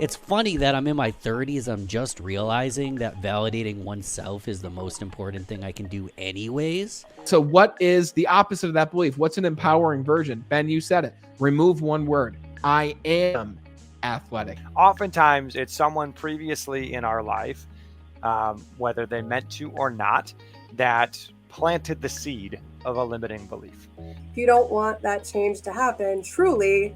It's funny that I'm in my 30s. I'm just realizing that validating oneself is the most important thing I can do, anyways. So, what is the opposite of that belief? What's an empowering version? Ben, you said it. Remove one word. I am athletic. Oftentimes, it's someone previously in our life, whether they meant to or not, that planted the seed of a limiting belief. If you don't want that change to happen, truly,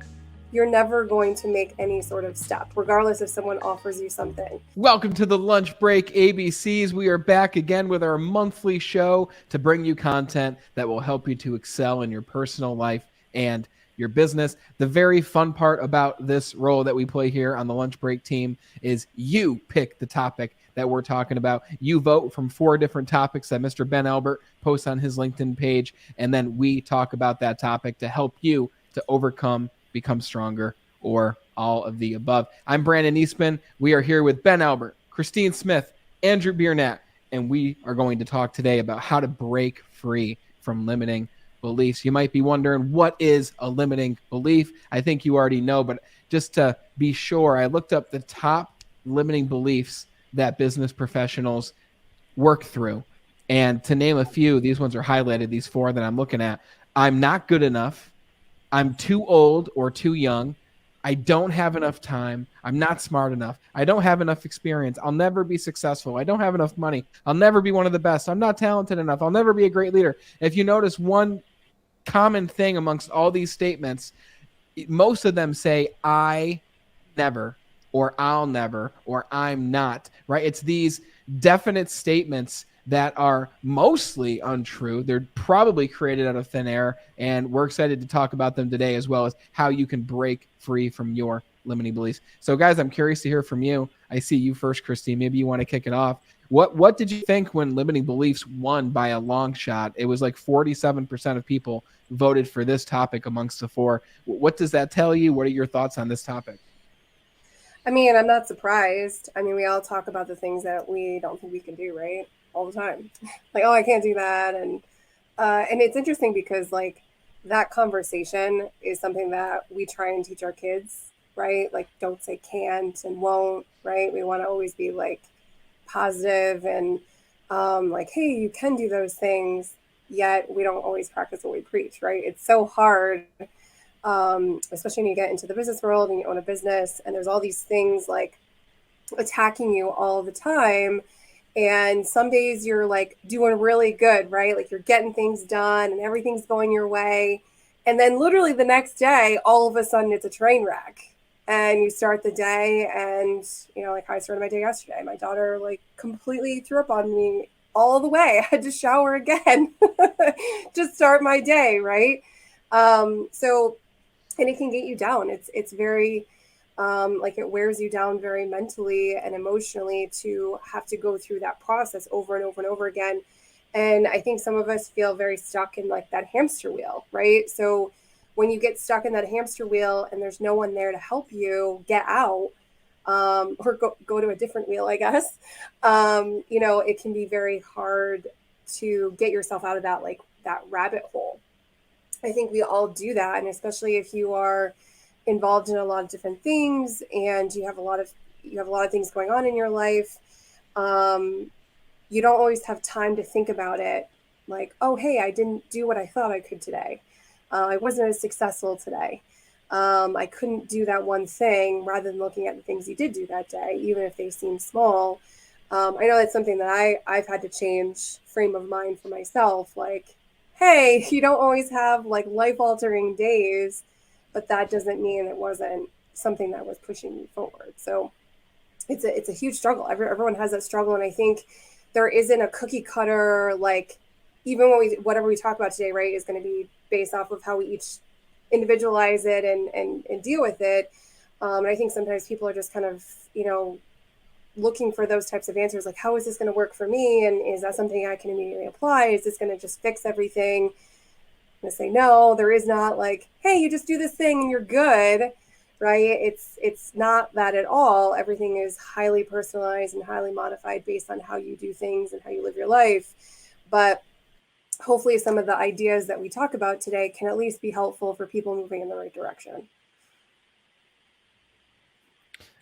you're never going to make any sort of step, regardless if someone offers you something. Welcome to the Lunch Break ABCs. We are back again with our monthly show to bring you content that will help you to excel in your personal life and your business. The very fun part about this role that we play here on the Lunch Break team is you pick the topic that we're talking about. You vote from 4 different topics that Mr. Ben Albert posts on his LinkedIn page, and then we talk about that topic to help you to overcome, become stronger, or all of the above. I'm Brandon Eastman. We are here with Ben Albert, Christine Smith, Andrew Biernat, and we are going to talk today about how to break free from limiting beliefs. You might be wondering, what is a limiting belief? I think you already know, but just to be sure, I looked up the top limiting beliefs that business professionals work through. And to name a few, these ones are highlighted, these 4 that I'm looking at. I'm not good enough. I'm too old or too young. I don't have enough time. I'm not smart enough. I don't have enough experience. I'll never be successful. I don't have enough money. I'll never be one of the best. I'm not talented enough. I'll never be a great leader. If you notice one common thing amongst all these statements, most of them say I never, or I'll never, or I'm not, right? It's these definite statements that are mostly untrue. They're probably created out of thin air, and we're excited to talk about them today, as well as how you can break free from your limiting beliefs. So guys, I'm curious to hear from you. I see you first, Christine. Maybe you want to kick it off. What did you think when limiting beliefs won by a long shot? It was like 47% of people voted for this topic amongst the 4. What does that tell you? What are your thoughts on this topic? I mean, I'm not surprised. I mean, we all talk about the things that we don't think we can do, right? All the time. Like, oh, I can't do that. And it's interesting because, like, that conversation is something that we try and teach our kids, right? Like, don't say can't and won't, right? We want to always be, like, positive and like, hey, you can do those things, yet we don't always practice what we preach, right? It's so hard, especially when you get into the business world and you own a business and there's all these things like attacking you all the time. And some days you're like doing really good, right? Like you're getting things done and everything's going your way. And then literally the next day, all of a sudden it's a train wreck. And you start the day and, you know, like how I started my day yesterday, my daughter like completely threw up on me all the way. I had to shower again to start my day, right? So, and it can get you down. It's very, like it wears you down very mentally and emotionally to have to go through that process over and over and over again. And I think some of us feel very stuck in like that hamster wheel, right? So when you get stuck in that hamster wheel and there's no one there to help you get out, or go to a different wheel, I guess, you know, it can be very hard to get yourself out of that, like that rabbit hole. I think we all do that. And especially if you are involved in a lot of different things and you have a lot of things going on in your life, you don't always have time to think about it. Like, oh, hey, I didn't do what I thought I could today. I wasn't as successful today. I couldn't do that one thing, rather than looking at the things you did do that day, even if they seem small. I know that's something that I've had to change frame of mind for myself. Like, hey, you don't always have like life-altering days, but that doesn't mean it wasn't something that was pushing you forward. So it's a huge struggle. Everyone has that struggle. And I think there isn't a cookie cutter, like even when whatever we talk about today, right, is going to be based off of how we each individualize it and deal with it. And I think sometimes people are just kind of, you know, looking for those types of answers. Like, how is this going to work for me? And is that something I can immediately apply? Is this going to just fix everything? I'm going to say, no, there is not like, hey, you just do this thing and you're good, right? It's not that at all. Everything is highly personalized and highly modified based on how you do things and how you live your life. But hopefully some of the ideas that we talk about today can at least be helpful for people moving in the right direction.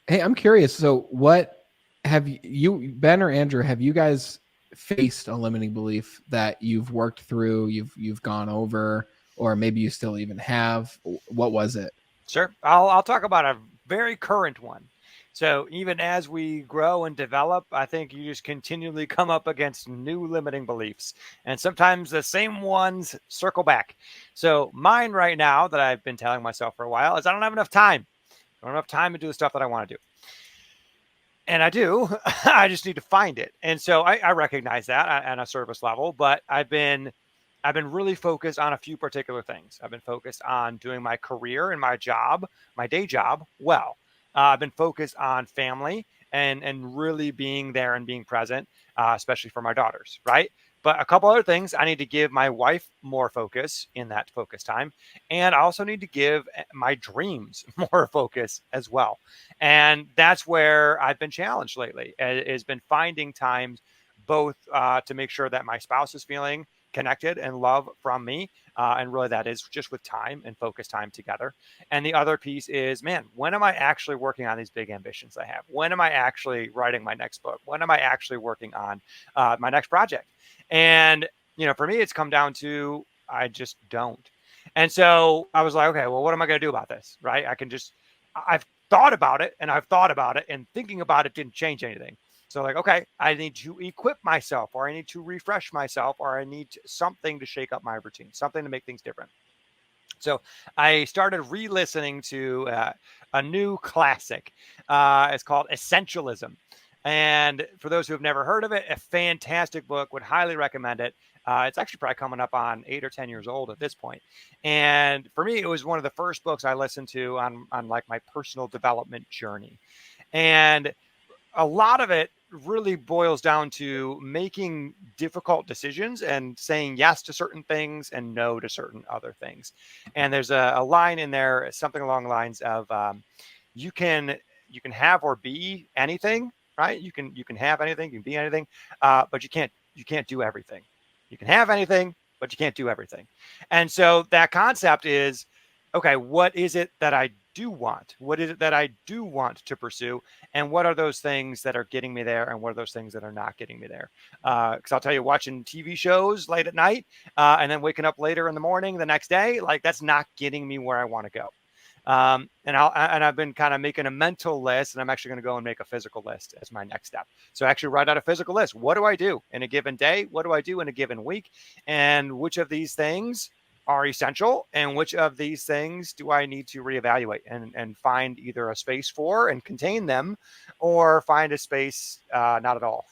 Hey, I'm curious. So what have you, Ben or Andrew, have you guys faced a limiting belief that you've worked through, you've gone over, or maybe you still even have? What was it? Sure. I'll talk about a very current one. So even as we grow and develop, I think you just continually come up against new limiting beliefs. And sometimes the same ones circle back. So mine right now that I've been telling myself for a while is I don't have enough time. I don't have enough time to do the stuff that I want to do. And I do. I just need to find it. And so I recognize that at a service level, but I've been really focused on a few particular things. I've been focused on doing my career and my job, my day job, well. I've been focused on family and really being there and being present, especially for my daughters, right? But a couple other things, I need to give my wife more focus in that focus time. And I also need to give my dreams more focus as well. And that's where I've been challenged lately, has been finding times both to make sure that my spouse is feeling connected and love from me. And really that is just with time and focus time together. And the other piece is, man, when am I actually working on these big ambitions I have? When am I actually writing my next book? When am I actually working on my next project? And, for me, it's come down to, I just don't. And so I was like, okay, well, what am I going to do about this? Right. I've thought about it and thinking about it didn't change anything. So like, okay, I need to equip myself, or I need to refresh myself, or I need something to shake up my routine, something to make things different. So I started re-listening to a new classic. It's called Essentialism. And for those who have never heard of it, a fantastic book, would highly recommend it. It's actually probably coming up on 8 or 10 years old at this point. And for me, it was one of the first books I listened to on like my personal development journey. And a lot of it really boils down to making difficult decisions and saying yes to certain things and no to certain other things. And there's a line in there, something along the lines of you can have or be anything, right? You can have anything, you can be anything, but you can't do everything. You can have anything, but you can't do everything. And so that concept is, okay, what is it that I do want? What is it that I do want to pursue? And what are those things that are getting me there? And what are those things that are not getting me there? Because I'll tell you, watching TV shows late at night and then waking up later in the morning the next day, like that's not getting me where I want to go. And I've been kind of making a mental list, and I'm actually going to go and make a physical list as my next step. So actually write out a physical list. What do I do in a given day? What do I do in a given week? And which of these things are essential, and which of these things do I need to reevaluate and find either a space for and contain them, or find a space not at all,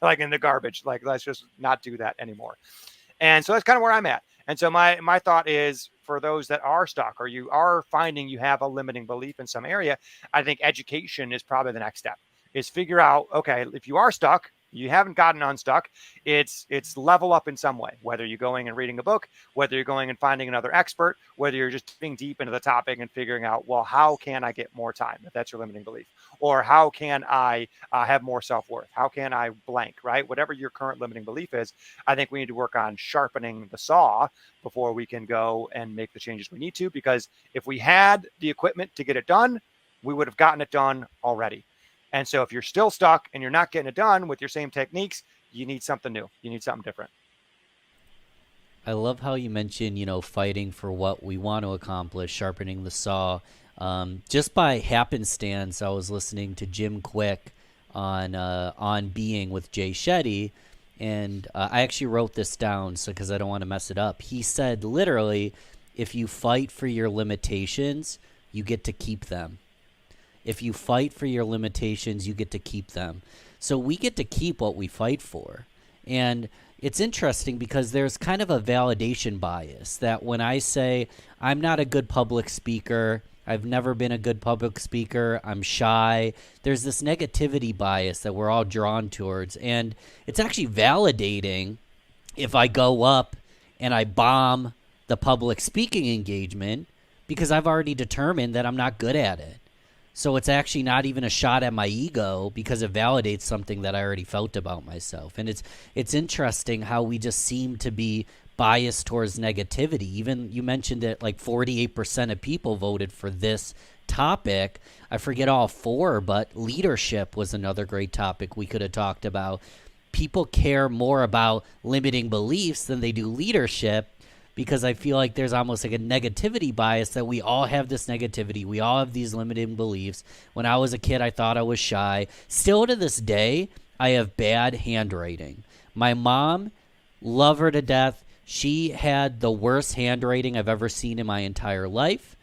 like in the garbage, like let's just not do that anymore. And so that's kind of where I'm at. And so my thought is, for those that are stuck, or you are finding you have a limiting belief in some area, I think education is probably the next step, is figure out, okay, if you are stuck, you haven't gotten unstuck, it's level up in some way, whether you're going and reading a book, whether you're going and finding another expert, whether you're just being deep into the topic and figuring out, well, how can I get more time, if that's your limiting belief, or how can I have more self-worth, how can I blank, right? Whatever your current limiting belief is, I think we need to work on sharpening the saw before we can go and make the changes we need to, because if we had the equipment to get it done, we would have gotten it done already. And so if you're still stuck and you're not getting it done with your same techniques, you need something new. You need something different. I love how you mentioned, fighting for what we want to accomplish, sharpening the saw. Just by happenstance, I was listening to Jim Quick on Being with Jay Shetty, and I actually wrote this down because I don't want to mess it up. He said, literally, if you fight for your limitations, you get to keep them. If you fight for your limitations, you get to keep them. So we get to keep what we fight for. And it's interesting because there's kind of a validation bias that when I say I'm not a good public speaker, I've never been a good public speaker, I'm shy, there's this negativity bias that we're all drawn towards. And it's actually validating if I go up and I bomb the public speaking engagement, because I've already determined that I'm not good at it. So it's actually not even a shot at my ego, because it validates something that I already felt about myself. And it's interesting how we just seem to be biased towards negativity. Even you mentioned that like 48% of people voted for this topic. I forget all four, but leadership was another great topic we could have talked about. People care more about limiting beliefs than they do leadership, because I feel like there's almost like a negativity bias that we all have this negativity. We all have these limiting beliefs. When I was a kid, I thought I was shy. Still to this day, I have bad handwriting. My mom, love her to death. She had the worst handwriting I've ever seen in my entire life.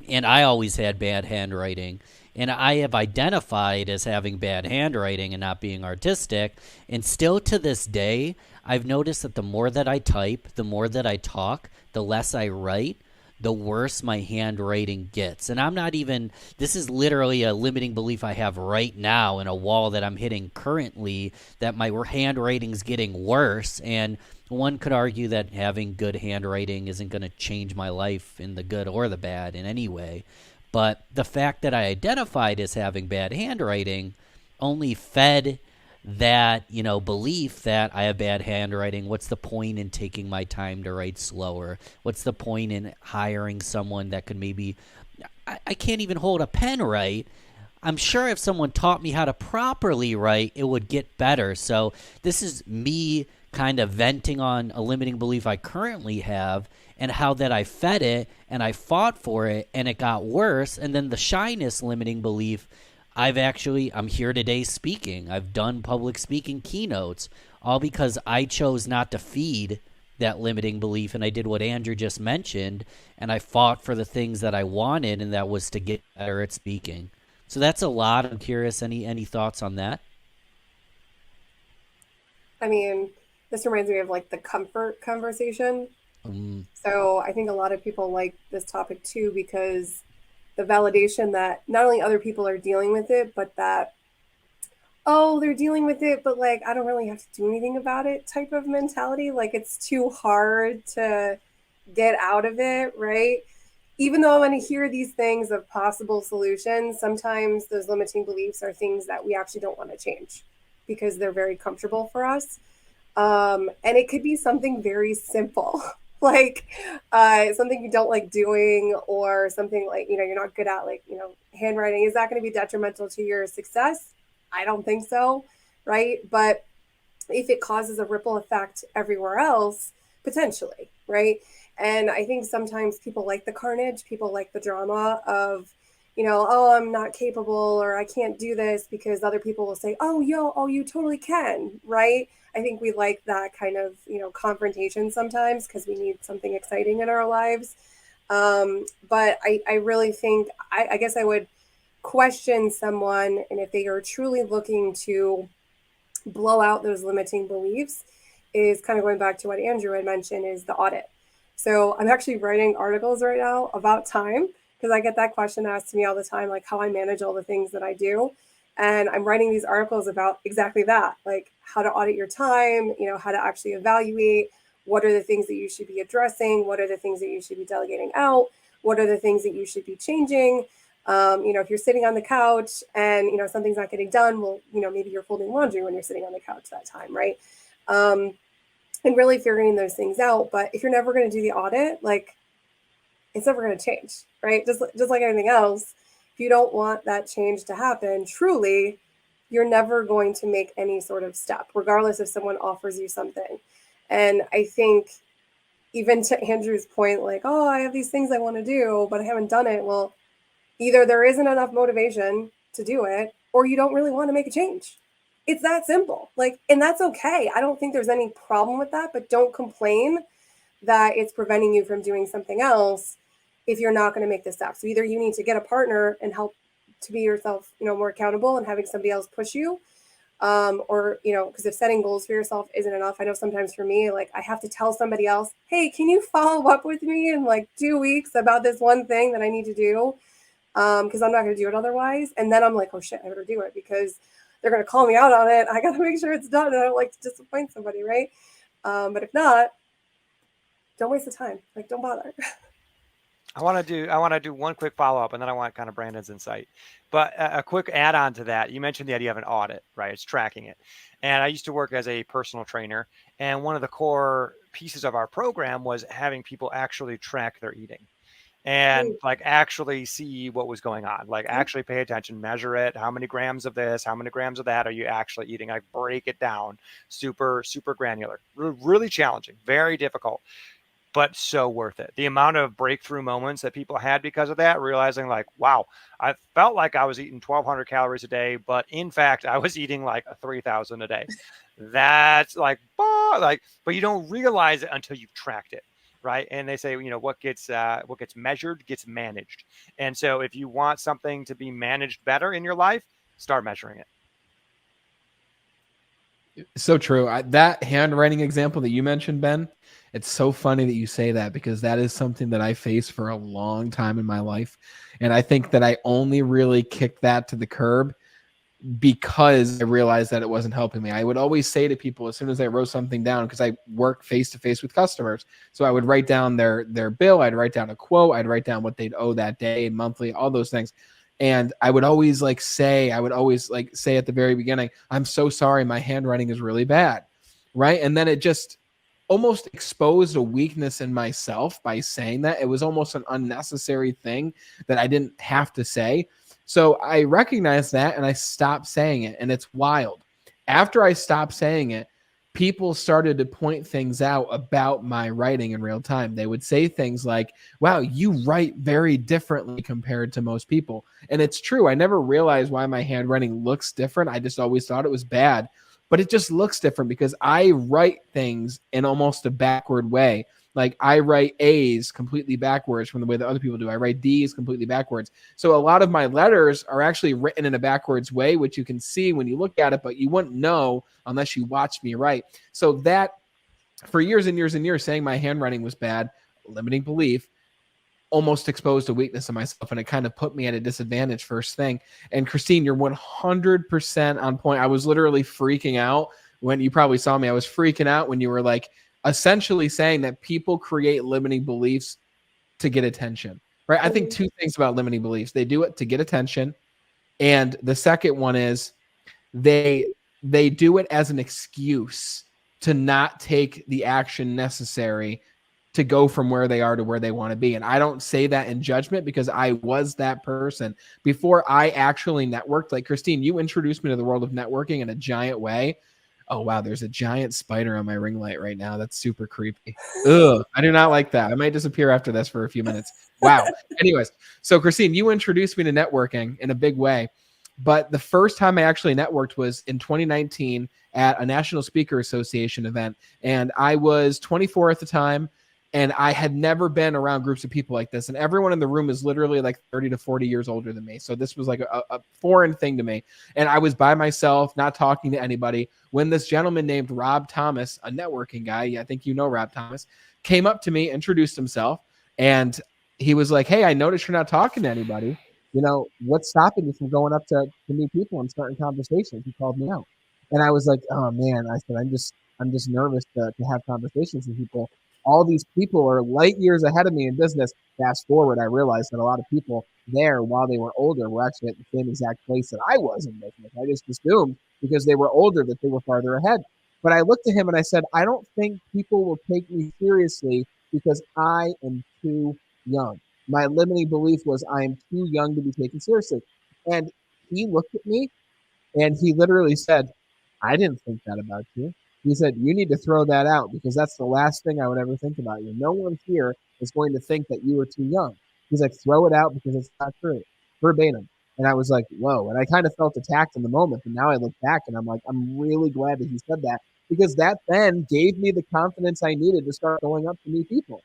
And I always had bad handwriting. And I have identified as having bad handwriting and not being artistic. And still to this day, I've noticed that the more that I type, the more that I talk, the less I write, the worse my handwriting gets. And I'm not even, this is literally a limiting belief I have right now in a wall that I'm hitting currently, that my handwriting's getting worse. And one could argue that having good handwriting isn't going to change my life in the good or the bad in any way. But the fact that I identified as having bad handwriting only fed that, belief that I have bad handwriting. What's the point in taking my time to write slower? What's the point in hiring someone that could maybe, I can't even hold a pen right. I'm sure if someone taught me how to properly write, it would get better. So this is me kind of venting on a limiting belief I currently have, and how that I fed it and I fought for it and it got worse. And then the shyness limiting belief, I'm here today speaking. I've done public speaking keynotes, all because I chose not to feed that limiting belief. And I did what Andrew just mentioned, and I fought for the things that I wanted, and that was to get better at speaking. So that's a lot. I'm curious, any thoughts on that? I mean, this reminds me of like the comfort conversation. Mm, So I think a lot of people like this topic too, because the validation that not only other people are dealing with it, but that, oh, they're dealing with it, but like, I don't really have to do anything about it type of mentality. Like, it's too hard to get out of it, right? Even though I'm going to hear these things of possible solutions, sometimes those limiting beliefs are things that we actually don't want to change because they're very comfortable for us. And it could be something very simple, like something you don't like doing, or something like, you're not good at, like, handwriting. Is that going to be detrimental to your success? I don't think so, right? But if it causes a ripple effect everywhere else, potentially, right? And I think sometimes people like the carnage, people like the drama of, oh, I'm not capable, or I can't do this, because other people will say, oh, you totally can, right? I think we like that kind of, confrontation sometimes because we need something exciting in our lives. But I really think, I guess I would question someone, and if they are truly looking to blow out those limiting beliefs, is kind of going back to what Andrew had mentioned, is the audit. So I'm actually writing articles right now about time, because I get that question asked to me all the time, like how I manage all the things that I do. And I'm writing these articles about exactly that, like how to audit your time, how to actually evaluate what are the things that you should be addressing, what are the things that you should be delegating out, what are the things that you should be changing. If you're sitting on the couch and, something's not getting done, well, maybe you're folding laundry when you're sitting on the couch that time, right? And really figuring those things out. But if you're never going to do the audit, like, it's never going to change, right? Just like anything else, if you don't want that change to happen, truly, you're never going to make any sort of step, regardless if someone offers you something. And I think, even to Andrew's point, like, oh, I have these things I want to do, but I haven't done it. Well, either there isn't enough motivation to do it, or you don't really want to make a change. It's that simple. Like, and that's okay. I don't think there's any problem with that, but don't complain that it's preventing you from doing something else if you're not going to make the step. So either you need to get a partner and help to be yourself, more accountable, and having somebody else push you, or, because if setting goals for yourself isn't enough, I know sometimes for me, like, I have to tell somebody else, hey, can you follow up with me in like 2 weeks about this one thing that I need to do? Because I'm not going to do it otherwise. And then I'm like, oh shit, I better do it, because they're going to call me out on it. I got to make sure it's done. And I don't like to disappoint somebody, right? But if not, don't waste the time. Like, don't bother. I want to do one quick follow up, and then I want kind of Brandon's insight. But a quick add on to that, you mentioned the idea of an audit, right? It's tracking it. And I used to work as a personal trainer, and one of the core pieces of our program was having people actually track their eating. and like actually see what was going on, like actually pay attention, measure it, how many grams of this, how many grams of that are you actually eating, like break it down, super granular, really challenging, very difficult, but so worth it. The amount of breakthrough moments that people had because of that, realizing like, wow, I felt like I was eating 1,200 calories a day, but in fact, I was eating like 3,000 a day. That's like, but you don't realize it until you've tracked it, right? And they say, what gets measured gets managed. And so, if you want something to be managed better in your life, start measuring it. So true. That handwriting example that you mentioned, Ben, it's so funny that you say that, because that is something that I faced for a long time in my life. And I think that I only really kicked that to the curb because I realized that it wasn't helping me. I would always say to people as soon as I wrote something down, because I work face to face with customers, so I would write down their bill, I'd write down a quote, I'd write down what they'd owe that day, monthly, all those things. And I would always say at the very beginning, I'm so sorry, my handwriting is really bad. Right. And then it just almost exposed a weakness in myself by saying that. It was almost an unnecessary thing that I didn't have to say. So I recognized that and I stopped saying it. And it's wild. After I stopped saying it, people started to point things out about my writing in real time. They would say things like, wow, you write very differently compared to most people. And it's true. I never realized why my handwriting looks different. I just always thought it was bad, but it just looks different because I write things in almost a backward way. Like I write A's completely backwards from the way that other people do. I write D's completely backwards. So a lot of my letters are actually written in a backwards way, which you can see when you look at it, but you wouldn't know unless you watched me write. So that, for years and years and years, saying my handwriting was bad, limiting belief, almost exposed a weakness in myself, and it kind of put me at a disadvantage first thing. And Christine, you're 100% on point. I was literally freaking out when you probably saw me. I was freaking out when you were like essentially saying that people create limiting beliefs to get attention, right? I think two things about limiting beliefs. They do it to get attention. And the second one is they do it as an excuse to not take the action necessary to go from where they are to where they want to be. And I don't say that in judgment, because I was that person before I actually networked. Like Christine, you introduced me to the world of networking in a giant way. Oh, wow. There's a giant spider on my ring light right now. That's super creepy. Ugh, I do not like that. I might disappear after this for a few minutes. Wow. Anyways, so Christine, you introduced me to networking in a big way. But the first time I actually networked was in 2019 at a National Speaker Association event. And I was 24 at the time. And I had never been around groups of people like this. And everyone in the room is literally like 30 to 40 years older than me. So this was like a foreign thing to me. And I was by myself, not talking to anybody, when this gentleman named Rob Thomas, a networking guy, I think you know Rob Thomas, came up to me, introduced himself. And he was like, hey, I noticed you're not talking to anybody. What's stopping you from going up to new people and starting conversations? He called me out. And I was like, oh man, I said, I'm just nervous to have conversations with people. All these people are light years ahead of me in business. Fast forward, I realized that a lot of people there, while they were older, were actually at the same exact place that I was in business. I just assumed because they were older that they were farther ahead. But I looked at him and I said, I don't think people will take me seriously because I am too young. My limiting belief was I am too young to be taken seriously. And he looked at me and he literally said, I didn't think that about you. He said, you need to throw that out because that's the last thing I would ever think about you. No one here is going to think that you are too young. He's like, throw it out because it's not true. Verbatim. And I was like, whoa. And I kind of felt attacked in the moment. But now I look back and I'm like, I'm really glad that he said that, because that then gave me the confidence I needed to start going up to new people.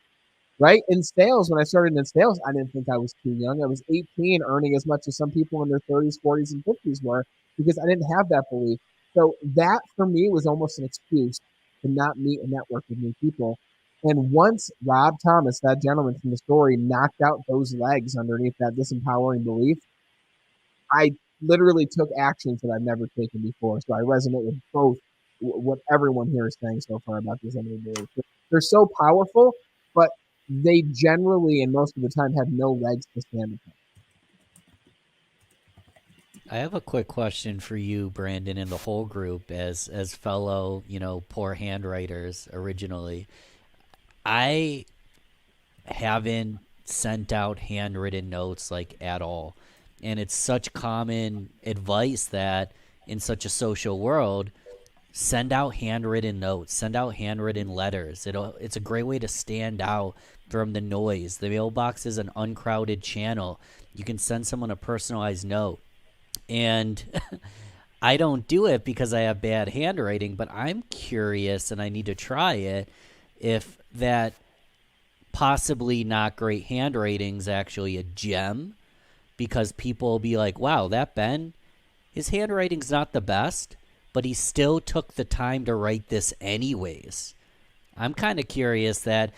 Right? In sales, when I started in sales, I didn't think I was too young. I was 18, earning as much as some people in their 30s, 40s, and 50s were, because I didn't have that belief. So that for me was almost an excuse to not meet and network with new people. And once Rob Thomas, that gentleman from the story, knocked out those legs underneath that disempowering belief, I literally took actions that I've never taken before. So I resonate with both what everyone here is saying so far about these limiting beliefs. They're so powerful, but they generally and most of the time have no legs to stand upon. I have a quick question for you, Brandon, and the whole group as fellow, poor handwriters originally. I haven't sent out handwritten notes like at all. And it's such common advice that in such a social world, send out handwritten notes, send out handwritten letters. It's a great way to stand out from the noise. The mailbox is an uncrowded channel. You can send someone a personalized note. And I don't do it because I have bad handwriting, but I'm curious and I need to try it if that possibly not great handwriting is actually a gem, because people will be like, wow, that Ben, his handwriting's not the best, but he still took the time to write this anyways. I'm kind of curious that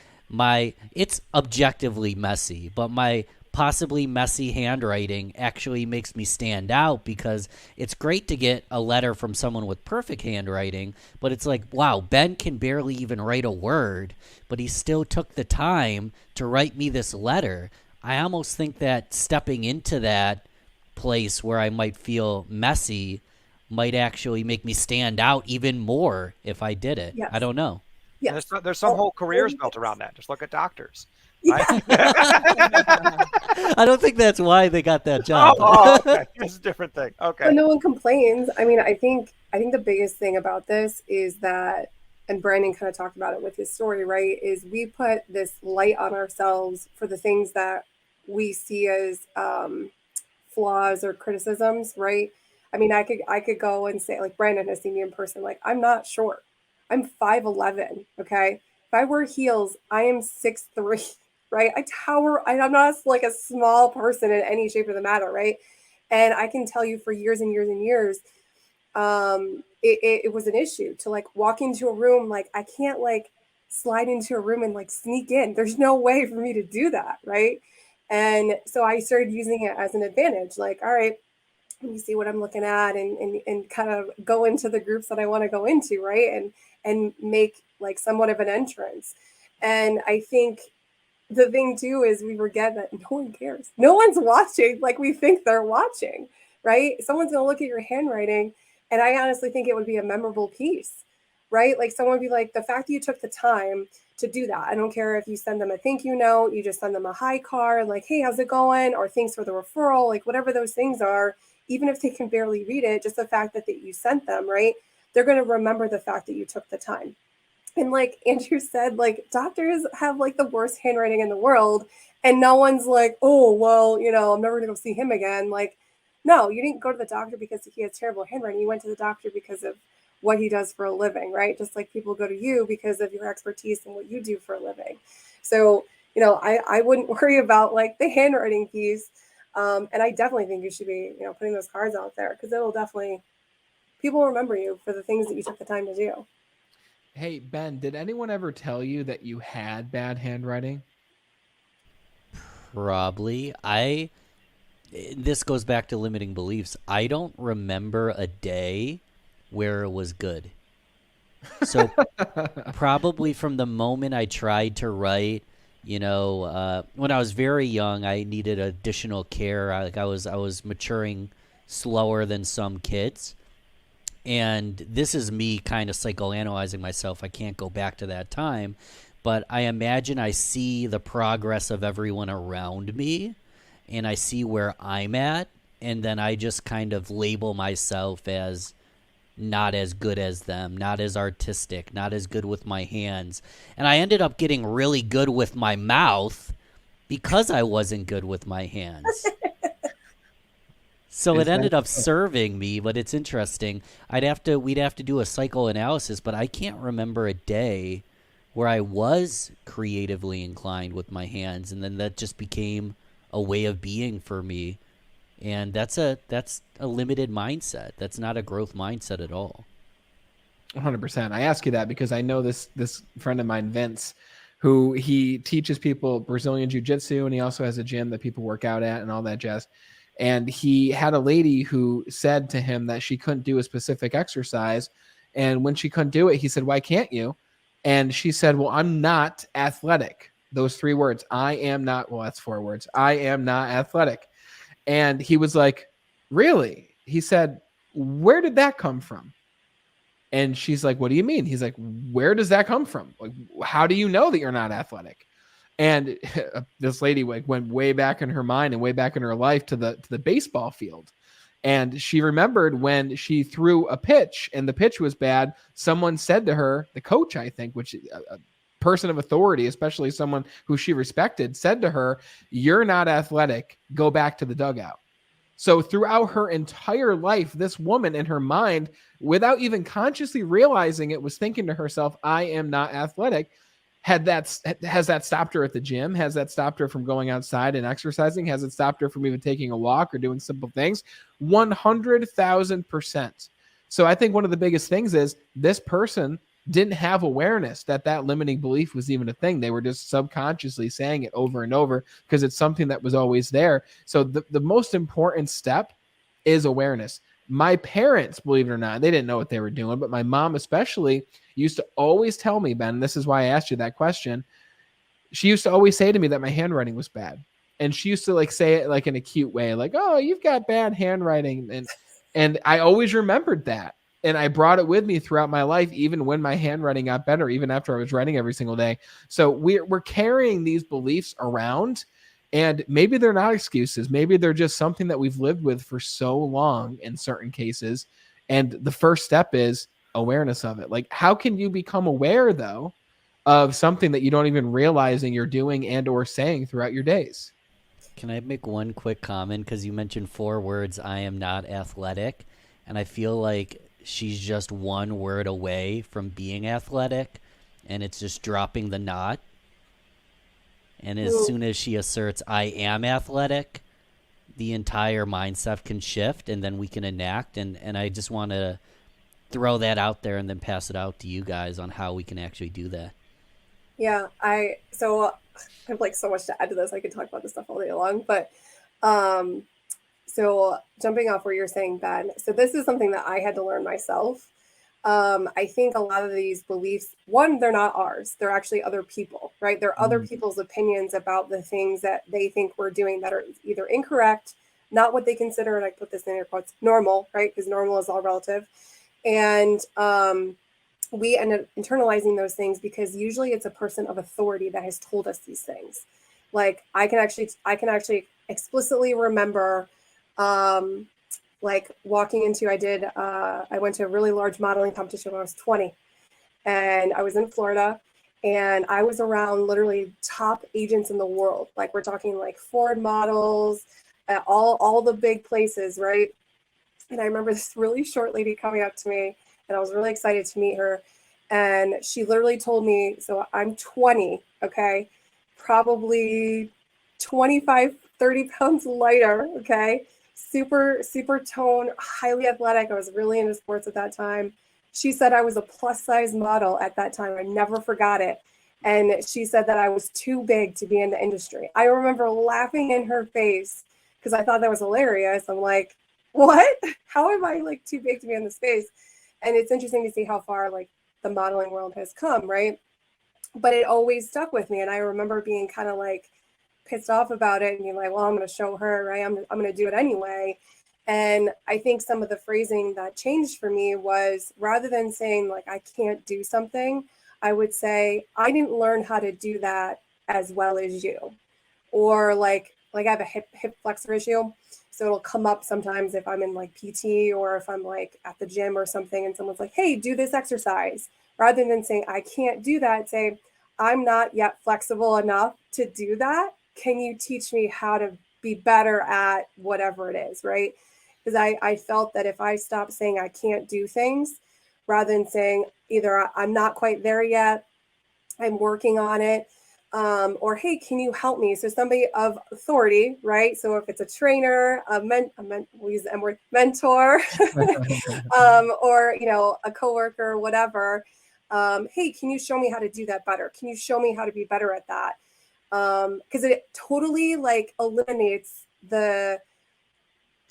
it's objectively messy, but my possibly messy handwriting actually makes me stand out, because it's great to get a letter from someone with perfect handwriting, but it's like, wow, Ben can barely even write a word, but he still took the time to write me this letter. I almost think that stepping into that place where I might feel messy might actually make me stand out even more if I did it. Yes. I don't know. Yes. There's some whole careers built around that. Just look at doctors. Yeah. I don't think that's why they got that job. Okay. It's a different thing. Okay. But no one complains. I mean, I think the biggest thing about this is that, and Brandon kind of talked about it with his story, right? Is we put this light on ourselves for the things that we see as flaws or criticisms, right? I mean, I could go and say, like, Brandon has seen me in person, like, I'm not short. I'm 5'11", okay? If I wear heels, I am 6'3", right? I tower. I'm not like a small person in any shape of the matter, right? And I can tell you for years and years and years, it was an issue to like walk into a room. Like, I can't like slide into a room and like sneak in. There's no way for me to do that, right? And so I started using it as an advantage. Like, all right, let me see what I'm looking at, and kind of go into the groups that I want to go into, right? And make like somewhat of an entrance. And I think the thing too is we forget that no one cares. No one's watching like we think they're watching, right? Someone's going to look at your handwriting, and I honestly think it would be a memorable piece, right? Like someone would be like, the fact that you took the time to do that. I don't care if you send them a thank you note, you just send them a hi card, like, hey, how's it going? Or thanks for the referral, like whatever those things are, even if they can barely read it, just the fact that you sent them, right? They're going to remember the fact that you took the time. And like Andrew said, like doctors have like the worst handwriting in the world. And no one's like, oh, well, I'm never going to go see him again. Like, no, you didn't go to the doctor because he has terrible handwriting. You went to the doctor because of what he does for a living, right? Just like people go to you because of your expertise and what you do for a living. So, I wouldn't worry about like the handwriting piece. And I definitely think you should be, putting those cards out there, because it'll definitely, people remember you for the things that you took the time to do. Hey, Ben, did anyone ever tell you that you had bad handwriting? Probably. This goes back to limiting beliefs. I don't remember a day where it was good. So probably from the moment I tried to write, when I was very young, I needed additional care. I was maturing slower than some kids. And this is me kind of psychoanalyzing myself. I can't go back to that time, but I imagine I see the progress of everyone around me, and I see where I'm at, and then I just kind of label myself as not as good as them, not as artistic, not as good with my hands. And I ended up getting really good with my mouth because I wasn't good with my hands. So it ended up serving me, but it's interesting. We'd have to do a psychoanalysis, but I can't remember a day where I was creatively inclined with my hands, and then that just became a way of being for me. And that's a limited mindset. That's not a growth mindset at all. 100%. I ask you that because I know this friend of mine, Vince, who he teaches people Brazilian jiu-jitsu, and he also has a gym that people work out at and all that jazz. And he had a lady who said to him that she couldn't do a specific exercise. And when she couldn't do it, he said, why can't you? And she said, well, I'm not athletic. Those 3 words. I am not, well, that's 4 words. I am not athletic. And he was like, really? He said, where did that come from? And she's like, what do you mean? He's like, where does that come from? Like, how do you know that you're not athletic? And this lady went way back in her mind and way back in her life to the baseball field. And she remembered when she threw a pitch and the pitch was bad, someone said to her, the coach, I think, which a person of authority, especially someone who she respected, said to her, "You're not athletic. Go back to the dugout." So throughout her entire life, this woman in her mind, without even consciously realizing it, was thinking to herself, "I am not athletic." Has that stopped her at the gym? Has that stopped her from going outside and exercising? Has it stopped her from even taking a walk or doing simple things? 100,000%. So I think one of the biggest things is this person didn't have awareness that limiting belief was even a thing. They were just subconsciously saying it over and over because it's something that was always there. So the most important step is awareness. My parents, believe it or not, they didn't know what they were doing, but my mom especially used to always tell me, Ben, this is why I asked you that question. She used to always say to me that my handwriting was bad. And she used to like say it like in a cute way, like, "Oh, you've got bad handwriting." And I always remembered that. And I brought it with me throughout my life, even when my handwriting got better, even after I was writing every single day. So we're carrying these beliefs around, and maybe they're not excuses. Maybe they're just something that we've lived with for so long in certain cases. And the first step is awareness of it. Like, how can you become aware, though, of something that you don't even realizing you're doing and or saying throughout your days? Can I make one quick comment? Because you mentioned 4 words, "I am not athletic." And I feel like she's just one word away from being athletic. And it's just dropping the "not." And as Ooh. soon as she asserts, "I am athletic," the entire mindset can shift and then we can enact. And I just want to throw that out there and then pass it out to you guys on how we can actually do that. Yeah, I have like so much to add to this. I could talk about this stuff all day long, but um so jumping off where you're saying, Ben, so this is something that I had to learn myself. I think a lot of these beliefs, one, they're not ours. They're actually other people, right? They're other people's opinions about the things that they think we're doing that are either incorrect, not what they consider, and I put this in air quotes, normal, right? Because normal is all relative. And we end up internalizing those things because usually it's a person of authority that has told us these things. Like I can actually explicitly remember like walking into, I went to a really large modeling competition when I was 20, and I was in Florida, and I was around literally top agents in the world. Like we're talking like Ford models, all the big places, right? And I remember this really short lady coming up to me, and I was really excited to meet her. And she literally told me, so I'm 20, okay, probably 25, 30 pounds lighter, okay, super tone, highly athletic. I was really into sports at that time. She said I was a plus size model at that time. I never forgot it. And she said that I was too big to be in the industry. I remember laughing in her face because I thought that was hilarious. I'm like, what? How am I like too big to be in the space? And it's interesting to see how far like the modeling world has come, right? But it always stuck with me. And I remember being kind of like pissed off about it and being like, well, I'm going to show her, right? I'm going to do it anyway. And I think some of the phrasing that changed for me was rather than saying like, I can't do something, I would say, I didn't learn how to do that as well as you. Or like I have a hip flexor issue. So it'll come up sometimes if I'm in like PT or if I'm like at the gym or something and someone's like, hey, do this exercise. Rather than saying, I can't do that, say, I'm not yet flexible enough to do that. Can you teach me how to be better at whatever it is, right? Because I felt that if I stopped saying I can't do things, rather than saying either I'm not quite there yet, I'm working on it, or hey, can you help me? So somebody of authority, right? So if it's a trainer, we'll use the M word, mentor, or a coworker, whatever. Hey, can you show me how to do that better? Can you show me how to be better at that? Because it totally like eliminates the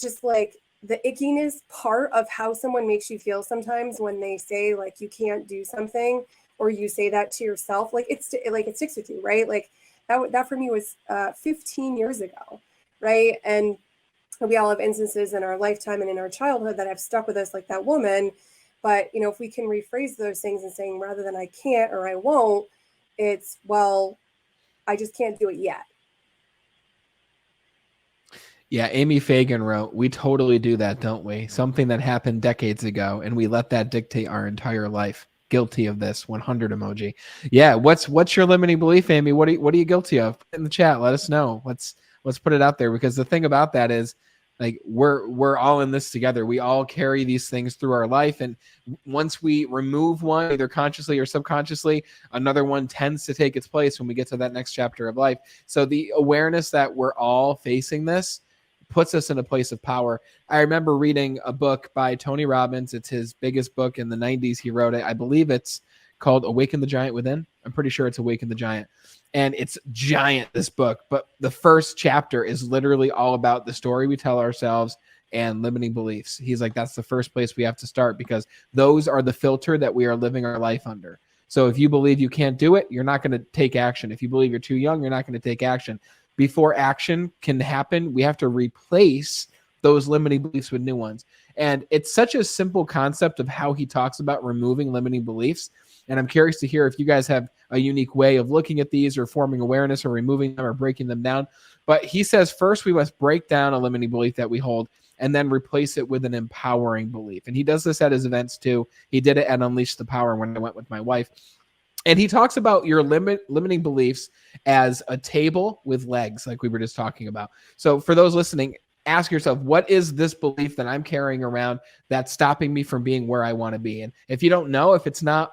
ickiness part of how someone makes you feel sometimes when they say like you can't do something, or you say that to yourself. Like it sticks with you, right? Like that for me was 15 years ago, right? And we all have instances in our lifetime and in our childhood that have stuck with us, like that woman. But if we can rephrase those things and saying rather than I can't or I won't, it's, well, I just can't do it yet. Yeah, Amy Fagan wrote, "We totally do that, don't we? Something that happened decades ago, and we let that dictate our entire life. Guilty of this." 100 emoji. Yeah, what's your limiting belief, Amy? What are you guilty of? Put it in the chat. Let us know. Let's put it out there, because the thing about that is, like, we're all in this together. We all carry these things through our life, and once we remove one, either consciously or subconsciously, another one tends to take its place when we get to that next chapter of life. So the awareness that we're all facing this puts us in a place of power. I remember reading a book by Tony Robbins. It's his biggest book in the 90s. He wrote it. I believe it's called Awaken the Giant Within. I'm pretty sure it's Awaken the Giant. And it's giant, this book. But the first chapter is literally all about the story we tell ourselves and limiting beliefs. He's like, that's the first place we have to start, because those are the filter that we are living our life under. So if you believe you can't do it, you're not going to take action. If you believe you're too young, you're not going to take action. Before action can happen, we have to replace those limiting beliefs with new ones. And it's such a simple concept of how he talks about removing limiting beliefs. And I'm curious to hear if you guys have a unique way of looking at these, or forming awareness, or removing them, or breaking them down. But he says first we must break down a limiting belief that we hold, and then replace it with an empowering belief. And he does this at his events too. He did it at Unleash the Power when I went with my wife. And he talks about your limiting beliefs as a table with legs, like we were just talking about. So for those listening, ask yourself, what is this belief that I'm carrying around that's stopping me from being where I want to be? And if you don't know, if it's not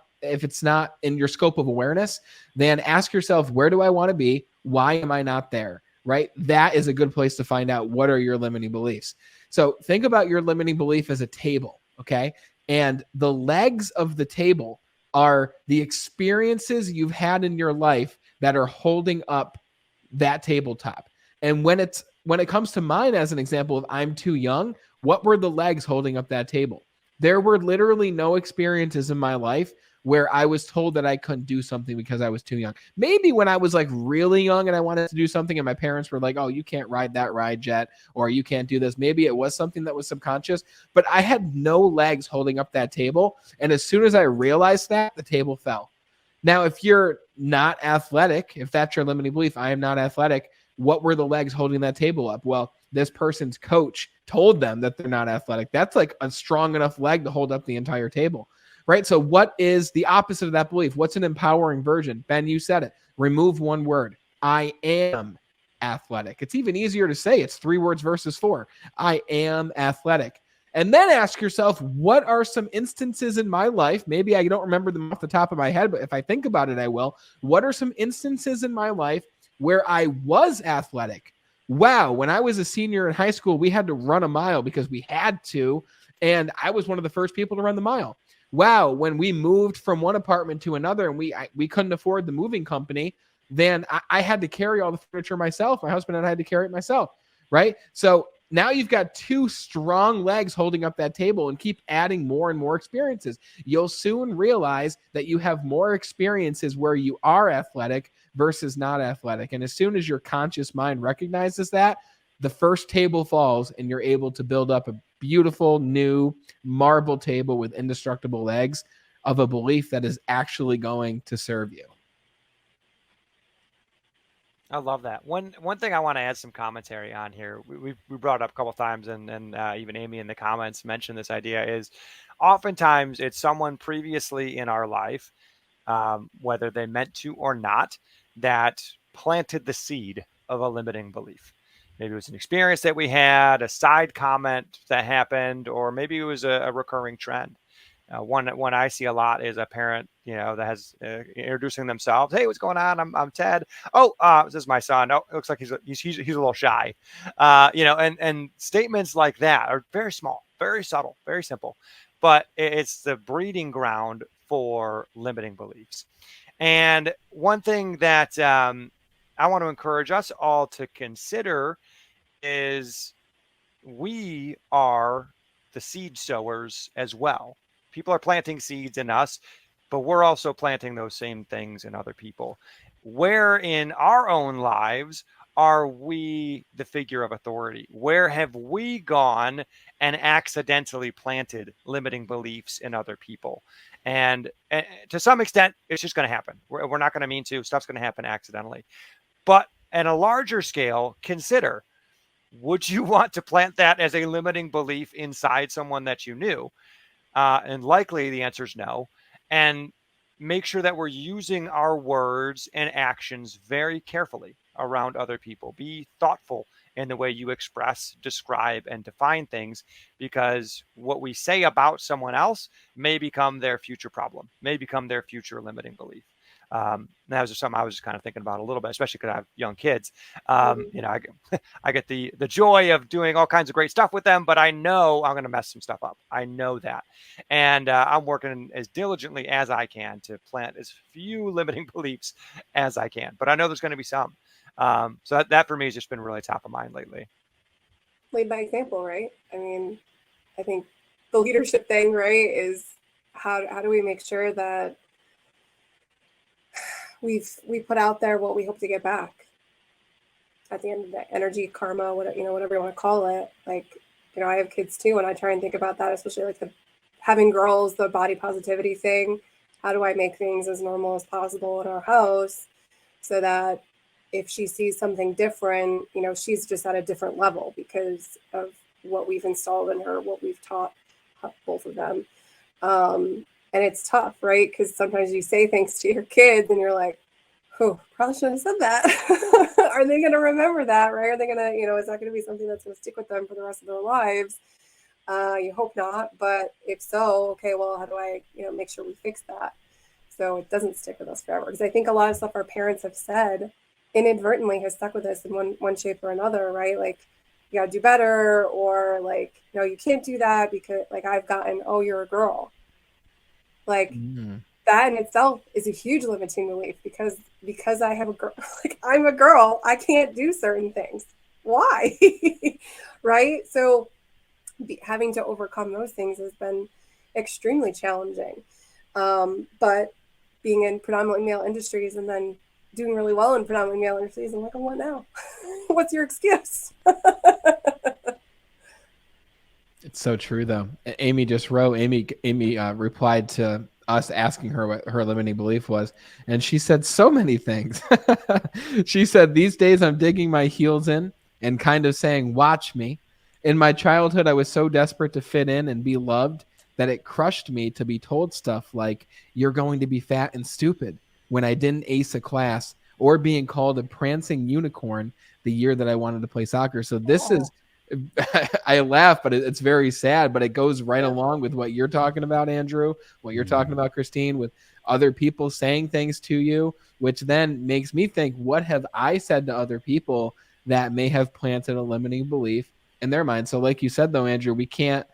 in your scope of awareness, then ask yourself, where do I want to be? Why am I not there? Right? That is a good place to find out what are your limiting beliefs. So think about your limiting belief as a table, okay? And the legs of the table are the experiences you've had in your life that are holding up that tabletop. And when it comes to mine as an example of I'm too young, what were the legs holding up that table? There were literally no experiences in my life where I was told that I couldn't do something because I was too young. Maybe when I was like really young and I wanted to do something and my parents were like, "Oh, you can't ride that ride jet," or "You can't do this." Maybe it was something that was subconscious, but I had no legs holding up that table. And as soon as I realized that, the table fell. Now, if you're not athletic, if that's your limiting belief, I am not athletic, what were the legs holding that table up? Well, this person's coach told them that they're not athletic. That's like a strong enough leg to hold up the entire table. Right? So what is the opposite of that belief? What's an empowering version? Ben, you said it. Remove one word. I am athletic. It's even easier to say. It's 3 words versus 4. I am athletic. And then ask yourself, what are some instances in my life? Maybe I don't remember them off the top of my head, but if I think about it, I will. What are some instances in my life where I was athletic? Wow, when I was a senior in high school, we had to run a mile because we had to, and I was one of the first people to run the mile. Wow, when we moved from one apartment to another and we couldn't afford the moving company, then I had to carry all the furniture myself. My husband and I had to carry it myself, right? So now you've got 2 strong legs holding up that table, and keep adding more and more experiences. You'll soon realize that you have more experiences where you are athletic versus not athletic. And as soon as your conscious mind recognizes that, the first table falls and you're able to build up a beautiful new marble table with indestructible legs of a belief that is actually going to serve you. I love that. One thing I want to add some commentary on here. We brought it up a couple of times, and even Amy in the comments mentioned this idea is oftentimes it's someone previously in our life, whether they meant to or not, that planted the seed of a limiting belief. Maybe it was an experience that we had, a side comment that happened, or maybe it was a recurring trend. One I see a lot is a parent, that has introducing themselves. "Hey, what's going on? I'm Ted. Oh, this is my son. Oh, it looks like he's a little shy." And statements like that are very small, very subtle, very simple, but it's the breeding ground for limiting beliefs. And one thing that I want to encourage us all to consider is we are the seed sowers as well. People are planting seeds in us, but we're also planting those same things in other people. Where in our own lives are we the figure of authority? Where have we gone and accidentally planted limiting beliefs in other people? And to some extent, it's just going to happen. We're not going to mean to. Stuff's going to happen accidentally. But at a larger scale, consider, would you want to plant that as a limiting belief inside someone that you knew? And likely the answer is no. And make sure that we're using our words and actions very carefully around other people. Be thoughtful in the way you express, describe, and define things, because what we say about someone else may become their future problem, may become their future limiting belief. That was just something I was just kind of thinking about a little bit, especially because I have young kids. I get the joy of doing all kinds of great stuff with them, but I know I'm going to mess some stuff up. I know that, and I'm working as diligently as I can to plant as few limiting beliefs as I can. But I know there's going to be some. So that for me has just been really top of mind lately. Lead by example, right? I mean, I think the leadership thing, right, is how do we make sure that we put out there what we hope to get back at the end of the day. Energy, karma, whatever you want to call it. Like, I have kids too, and I try and think about that, especially like having girls, the body positivity thing. How do I make things as normal as possible in our house so that if she sees something different, she's just at a different level because of what we've installed in her, what we've taught both of them. And it's tough, right? Because sometimes you say things to your kids and you're like, oh, probably shouldn't have said that. Are they going to remember that, right? Are they going to, is that going to be something that's going to stick with them for the rest of their lives? You hope not. But if so, okay, well, how do I, make sure we fix that so it doesn't stick with us forever? Because I think a lot of stuff our parents have said inadvertently has stuck with us in one shape or another, right? Like, you got to do better, or like, no, you can't do that because like I've gotten, oh, you're a girl. Like that in itself is a huge limiting belief because I have a girl, like I'm a girl, I can't do certain things. Why? Right? So having to overcome those things has been extremely challenging. But being in predominantly male industries and then doing really well in predominantly male industries, I'm like, oh, what now? What's your excuse? It's so true, though. Amy just wrote. Amy replied to us asking her what her limiting belief was, and she said so many things. She said, "These days I'm digging my heels in and kind of saying, 'Watch me.' In my childhood, I was so desperate to fit in and be loved that it crushed me to be told stuff like, 'You're going to be fat and stupid,' when I didn't ace a class, or being called a prancing unicorn the year that I wanted to play soccer." So this is." I laugh, but it's very sad, but it goes right along with what you're talking about, Andrew, what you're talking about, Christine, with other people saying things to you, which then makes me think, what have I said to other people that may have planted a limiting belief in their mind? So like you said, though, Andrew, we can't,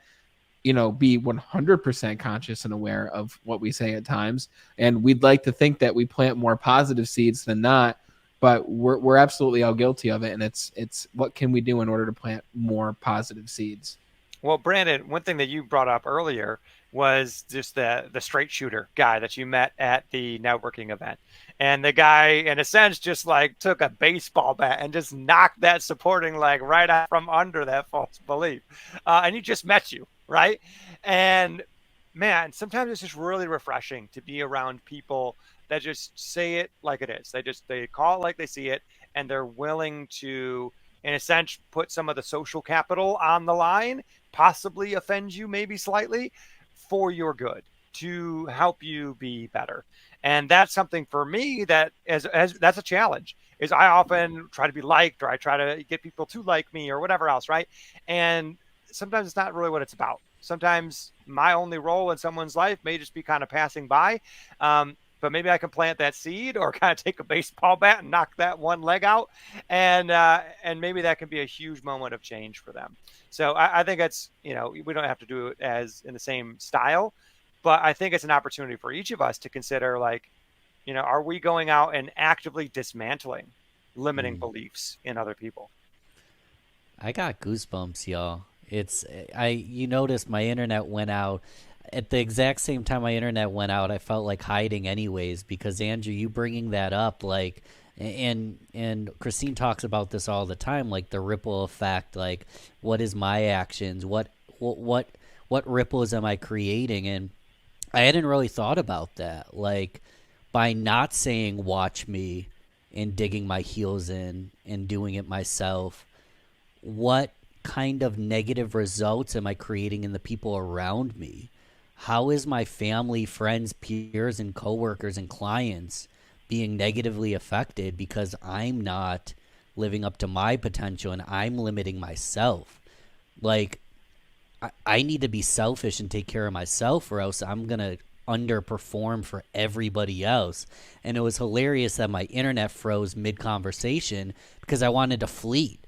be 100% conscious and aware of what we say at times. And we'd like to think that we plant more positive seeds than not. But we're absolutely all guilty of it, and it's what can we do in order to plant more positive seeds? Well, Brandon, one thing that you brought up earlier was just the straight shooter guy that you met at the networking event, and the guy, in a sense, just like took a baseball bat and just knocked that supporting leg right out from under that false belief, and he just met you, right? And man, sometimes it's just really refreshing to be around people that just say it like it is. They call it like they see it, and they're willing to, in a sense, put some of the social capital on the line, possibly offend you maybe slightly, for your good, to help you be better. And that's something for me that as that's a challenge. Is I often try to be liked, or I try to get people to like me, or whatever else, right? And sometimes it's not really what it's about. Sometimes my only role in someone's life may just be kind of passing by. But maybe I can plant that seed, or kind of take a baseball bat and knock that one leg out, and maybe that can be a huge moment of change for them. So I think it's, we don't have to do it as in the same style, but I think it's an opportunity for each of us to consider, like, are we going out and actively dismantling limiting beliefs in other people? I got goosebumps, y'all. You noticed my internet went out. At the exact same time my internet went out, I felt like hiding anyways, because Andrew, you bringing that up, like, and Christine talks about this all the time, like the ripple effect, like what is my actions, what ripples am I creating? And I hadn't really thought about that. Like, by not saying "watch me," and digging my heels in and doing it myself, what kind of negative results am I creating in the people around me? How is my family, friends, peers, and coworkers and clients being negatively affected because I'm not living up to my potential and I'm limiting myself? Like, I need to be selfish and take care of myself, or else I'm going to underperform for everybody else. And it was hilarious that my internet froze mid conversation because I wanted to flee.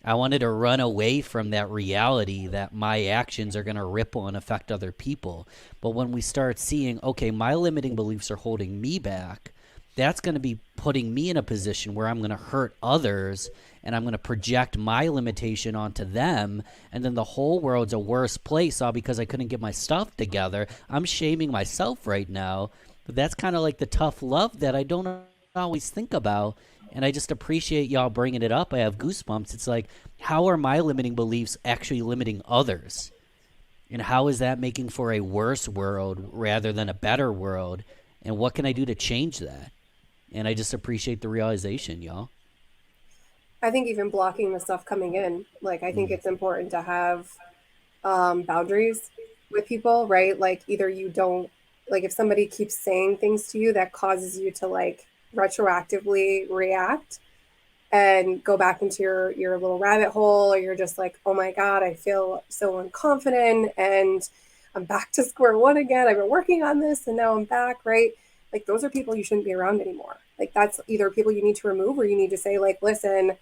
I wanted to run away from that reality that my actions are going to ripple and affect other people. But when we start seeing, okay, my limiting beliefs are holding me back, that's going to be putting me in a position where I'm going to hurt others and I'm going to project my limitation onto them. And then the whole world's a worse place all because I couldn't get my stuff together. I'm shaming myself right now. But that's kind of like the tough love that I don't always think about. And I just appreciate y'all bringing it up. I have goosebumps. It's like, how are my limiting beliefs actually limiting others? And how is that making for a worse world rather than a better world? And what can I do to change that? And I just appreciate the realization, y'all. I think even blocking the stuff coming in, like I think Mm. it's important to have boundaries with people, right? Like either you don't, like if somebody keeps saying things to you that causes you to like retroactively react and go back into your little rabbit hole, or you're just like, oh my god, I feel so unconfident and I'm back to square one again. I've been working on this and now I'm back, right? Like those are people you shouldn't be around anymore. Like that's either people you need to remove, or you need to say like, listen,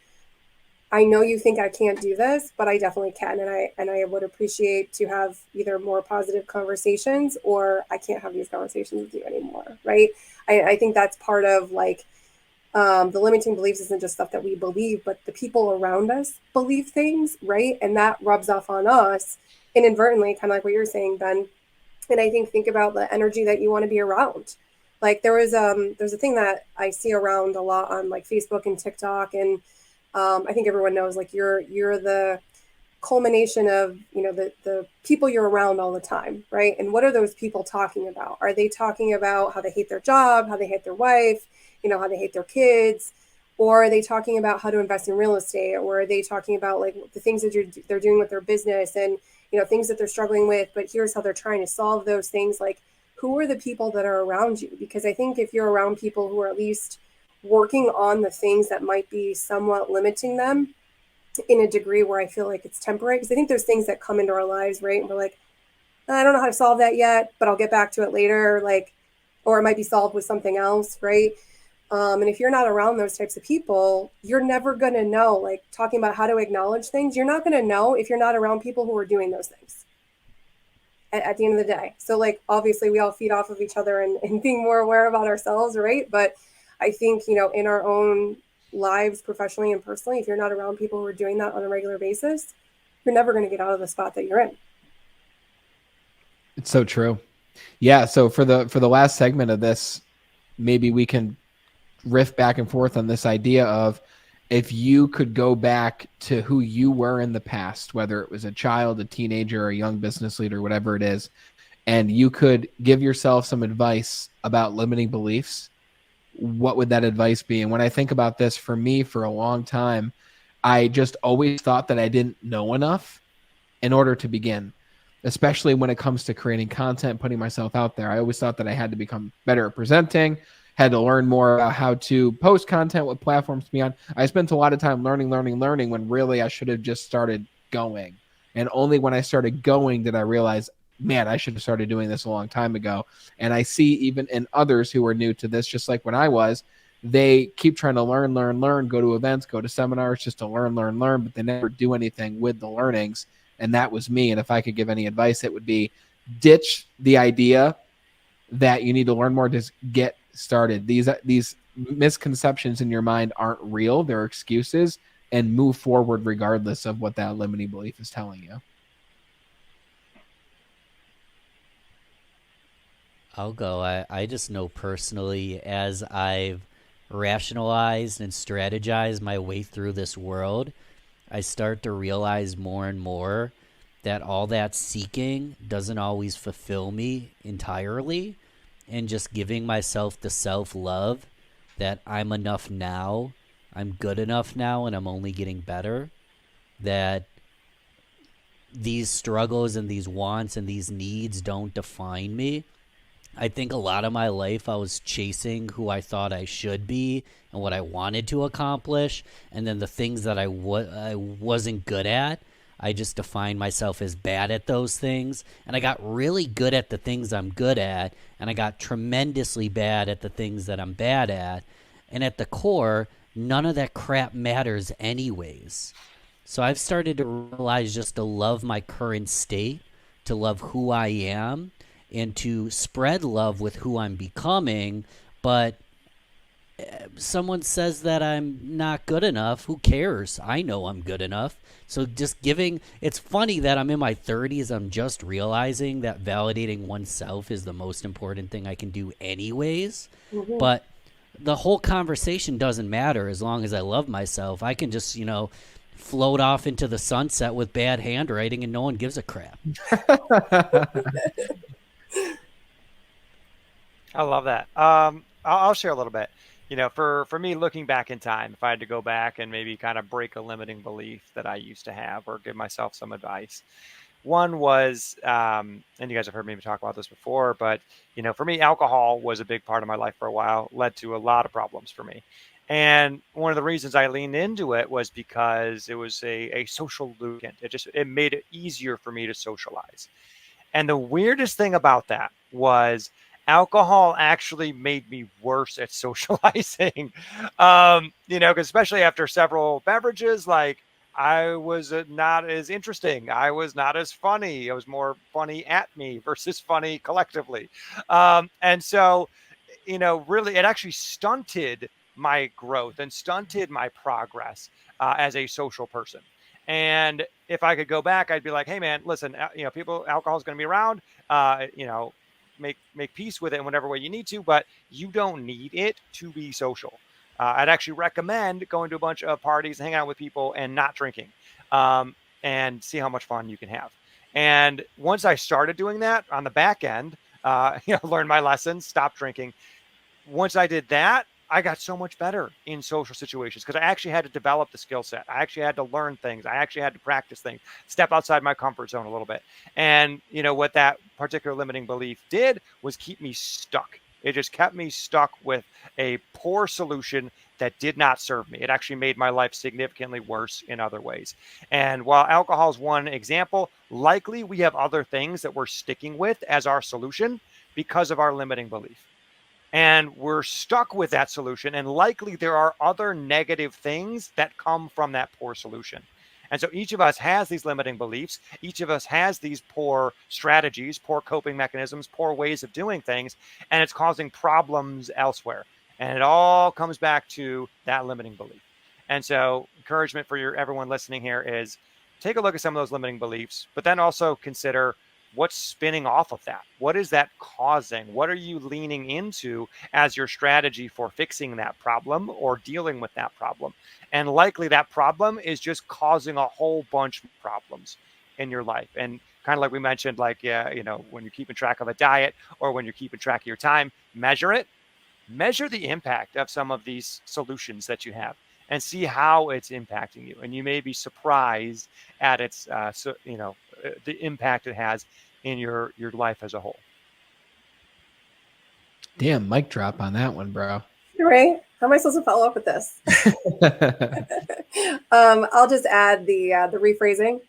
I know you think I can't do this, but I definitely can, and I would appreciate to have either more positive conversations, or I can't have these conversations with you anymore, right? I think that's part of like the limiting beliefs isn't just stuff that we believe, but the people around us believe things, right? And that rubs off on us inadvertently, kind of like what you're saying, Ben. And I think about the energy that you want to be around. Like there's a thing that I see around a lot on like Facebook and TikTok, and I think everyone knows like you're the culmination of the people you're around all the time, right? And what are those people talking about? Are they talking about how they hate their job, how they hate their wife, how they hate their kids, or are they talking about how to invest in real estate, or are they talking about like the things that they're doing with their business, and things that they're struggling with, but here's how they're trying to solve those things? Like, who are the people that are around you? Because I think if you're around people who are at least working on the things that might be somewhat limiting them in a degree where I feel like it's temporary, because I think there's things that come into our lives, right? And we're like, I don't know how to solve that yet, but I'll get back to it later, like, or it might be solved with something else, right? And if you're not around those types of people, you're never going to know, like talking about how to acknowledge things, you're not going to know if you're not around people who are doing those things at the end of the day. So like, obviously we all feed off of each other and being more aware about ourselves, right? But I think, in our own lives, professionally and personally, if you're not around people who are doing that on a regular basis, you're never going to get out of the spot that you're in. It's so true. Yeah. So for the last segment of this, maybe we can riff back and forth on this idea of, if you could go back to who you were in the past, whether it was a child, a teenager, or a young business leader, whatever it is, and you could give yourself some advice about limiting beliefs, what would that advice be? And when I think about this, for me, for a long time, I just always thought that I didn't know enough in order to begin, especially when it comes to creating content, putting myself out there. I always thought that I had to become better at presenting, had to learn more about how to post content, what platforms to be on. I spent a lot of time learning, when really I should have just started going. And only when I started going did I realize, man, I should have started doing this a long time ago. And I see even in others who are new to this, just like when I was, they keep trying to learn, go to events, go to seminars just to learn, but they never do anything with the learnings. And that was me. And if I could give any advice, it would be ditch the idea that you need to learn more. Just get started. These misconceptions in your mind aren't real. They're excuses, and move forward regardless of what that limiting belief is telling you. I'll go. I just know personally, as I've rationalized and strategized my way through this world, I start to realize more and more that all that seeking doesn't always fulfill me entirely. And just giving myself the self-love that I'm enough now, I'm good enough now, and I'm only getting better, that these struggles and these wants and these needs don't define me. I think a lot of my life I was chasing who I thought I should be and what I wanted to accomplish, and then the things that I wasn't good at, I just defined myself as bad at those things, and I got really good at the things I'm good at, and I got tremendously bad at the things that I'm bad at, and at the core, none of that crap matters anyways. So I've started to realize just to love my current state, to love who I am, and to spread love with who I'm becoming. But someone says that I'm not good enough, who cares? I know I'm good enough. So just giving, it's funny that I'm in my 30s, I'm just realizing that validating oneself is the most important thing I can do anyways. Mm-hmm. But the whole conversation doesn't matter as long as I love myself. I can just, float off into the sunset with bad handwriting and no one gives a crap. I love that. I'll share a little bit. For me, looking back in time, if I had to go back and maybe kind of break a limiting belief that I used to have or give myself some advice, one was, and you guys have heard me talk about this before, but for me, alcohol was a big part of my life for a while, led to a lot of problems for me. And one of the reasons I leaned into it was because it was a social lubricant. It made it easier for me to socialize. And the weirdest thing about that was alcohol actually made me worse at socializing. 'Cause especially after several beverages, like I was not as interesting. I was not as funny. I was more funny at me versus funny collectively. And so, really, it actually stunted my growth and stunted my progress as a social person. And if I could go back, I'd be like, hey man, listen, alcohol is going to be around, make peace with it in whatever way you need to, but you don't need it to be social. I'd actually recommend going to a bunch of parties, hanging out with people and not drinking, and see how much fun you can have. And once I started doing that on the back end, learned my lessons, stopped drinking. Once I did that, I got so much better in social situations because I actually had to develop the skill set. I actually had to learn things. I actually had to practice things, step outside my comfort zone a little bit. And what that particular limiting belief did was keep me stuck. It just kept me stuck with a poor solution that did not serve me. It actually made my life significantly worse in other ways. And while alcohol is one example, likely we have other things that we're sticking with as our solution because of our limiting belief. And we're stuck with that solution. And likely there are other negative things that come from that poor solution. And so each of us has these limiting beliefs. Each of us has these poor strategies, poor coping mechanisms, poor ways of doing things. And it's causing problems elsewhere. And it all comes back to that limiting belief. And so encouragement for everyone listening here is take a look at some of those limiting beliefs, but then also consider what's spinning off of that. What is that causing? What are you leaning into as your strategy for fixing that problem or dealing with that problem? And likely that problem is just causing a whole bunch of problems in your life. And kind of like we mentioned, when you're keeping track of a diet or when you're keeping track of your time, measure the impact of some of these solutions that you have and see how it's impacting you. And you may be surprised at its, the impact it has in your life as a whole. Damn, mic drop on that one, bro. Right? How am I supposed to follow up with this? I'll just add the rephrasing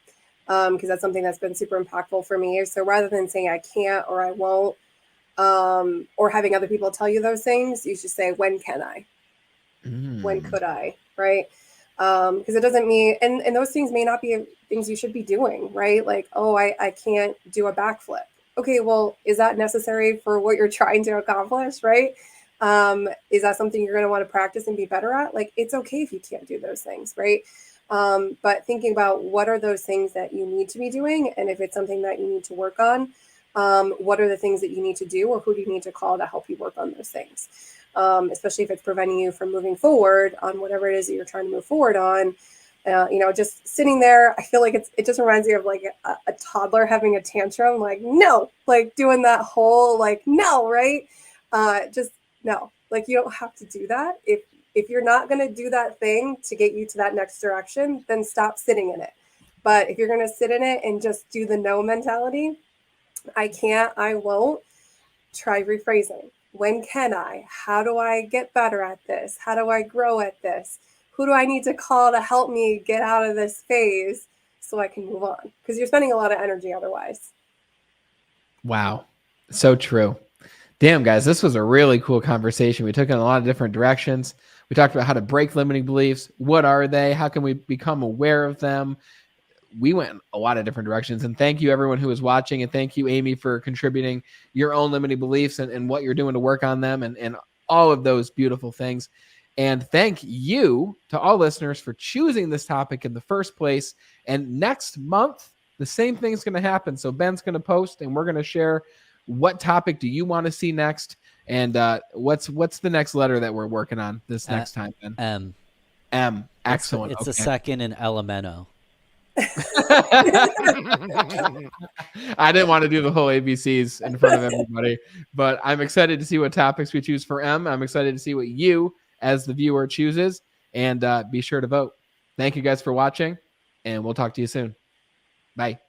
because that's something that's been super impactful for me. So rather than saying I can't or I won't, or having other people tell you those things, you should say, when can I? When could I? Right? Because it doesn't mean, and those things may not be things you should be doing, right? Like, oh, I can't do a backflip. Okay, well, is that necessary for what you're trying to accomplish, right? Is that something you're going to want to practice and be better at? Like, it's okay if you can't do those things, right? But thinking about what are those things that you need to be doing, and if it's something that you need to work on, what are the things that you need to do, or who do you need to call to help you work on those things? Especially if it's preventing you from moving forward on whatever it is that you're trying to move forward on. Just sitting there, I feel like it just reminds me of like a toddler having a tantrum, like, no, like doing that whole, like, no, right? Just no, Like, you don't have to do that. If you're not going to do that thing to get you to that next direction, then stop sitting in it. But if you're going to sit in it and just do the no mentality, I can't, I won't, try rephrasing. When can I? How do I get better at this? How do I grow at this? Who do I need to call to help me get out of this phase so I can move on? Because you're spending a lot of energy otherwise. Wow. So true. Damn, guys, this was a really cool conversation. We took in a lot of different directions. We talked about how to break limiting beliefs. What are they? How can we become aware of them? We went a lot of different directions. And thank you, everyone who was watching. And thank you, Amy, for contributing your own limiting beliefs and what you're doing to work on them and all of those beautiful things. And thank you to all listeners for choosing this topic in the first place. And next month, the same thing's going to happen. So Ben's going to post and we're going to share what topic do you want to see next. And what's the next letter that we're working on this next time, Ben? M. M. Excellent. It's a second in Elemento. I didn't want to do the whole ABCs in front of everybody, but I'm excited to see what topics we choose for M. I'm excited to see what you, as the viewer, chooses, and be sure to vote. Thank you guys for watching, and we'll talk to you soon. Bye.